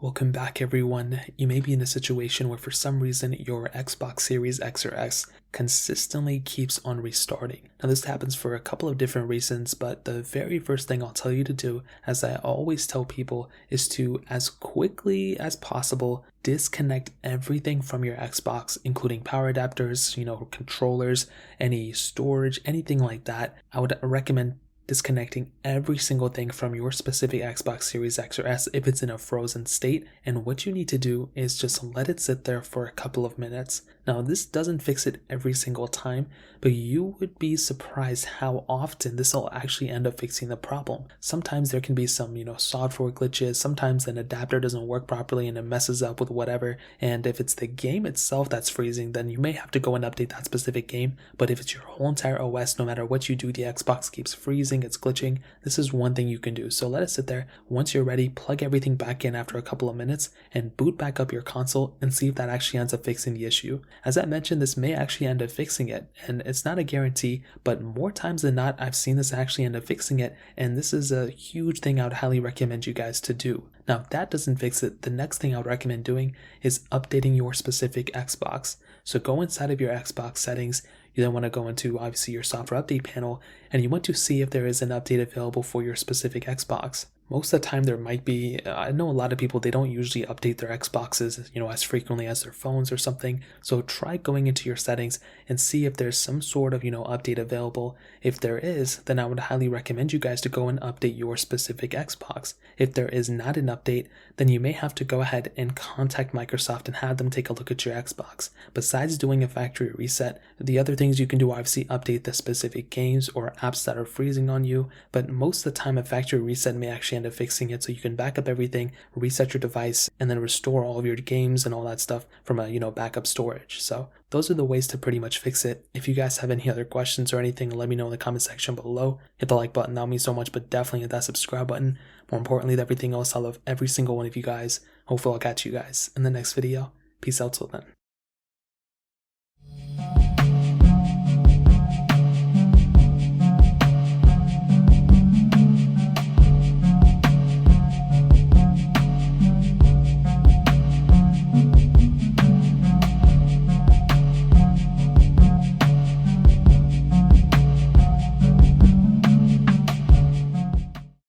Welcome back, everyone. You may be in a situation where for some reason your Xbox Series X or S consistently keeps on restarting. Now this happens for a couple of different reasons, but the very first thing I'll tell you to do, as I always tell people, is to, as quickly as possible, disconnect everything from your Xbox, including power adapters, controllers, any storage, anything like that. I would recommend disconnecting every single thing from your specific Xbox Series X or S if it's in a frozen state, and what you need to do is just let it sit there for a couple of minutes. Now this doesn't fix it every single time, but you would be surprised how often this will actually end up fixing the problem. Sometimes there can be some software glitches, sometimes an adapter doesn't work properly and it messes up with whatever, and if it's the game itself that's freezing, then you may have to go and update that specific game. But if it's your whole entire OS, no matter what you do, the Xbox keeps freezing, it's glitching, this is one thing you can do. So let it sit there. Once you're ready, plug everything back in after a couple of minutes and boot back up your console and see if that actually ends up fixing the issue. As I mentioned, this may actually end up fixing it, and it's not a guarantee, but more times than not I've seen this actually end up fixing it, and this is a huge thing I would highly recommend you guys to do. Now if that doesn't fix it, the next thing I would recommend doing is updating your specific Xbox. So go inside of your Xbox settings. You then want to go into obviously your software update panel, and you want to see if there is an update available for your specific Xbox. Most of the time there might be. I know a lot of people, they don't usually update their Xboxes as frequently as their phones or something. So try going into your settings and see if there's some sort of update available. If there is, then I would highly recommend you guys to go and update your specific Xbox. If there is not an update, then you may have to go ahead and contact Microsoft and have them take a look at your Xbox. Besides doing a factory reset, the other things you can do, obviously update the specific games or apps that are freezing on you, but most of the time a factory reset may actually end up fixing it, so you can back up everything, reset your device, and then restore all of your games and all that stuff from a backup storage. So those are the ways to pretty much fix it. If you guys have any other questions or anything, let me know in the comment section below. Hit the like button, that means so much, but definitely hit that subscribe button. More importantly than everything else, I love every single one of you guys. Hopefully I'll catch you guys in the next video. Peace out till then.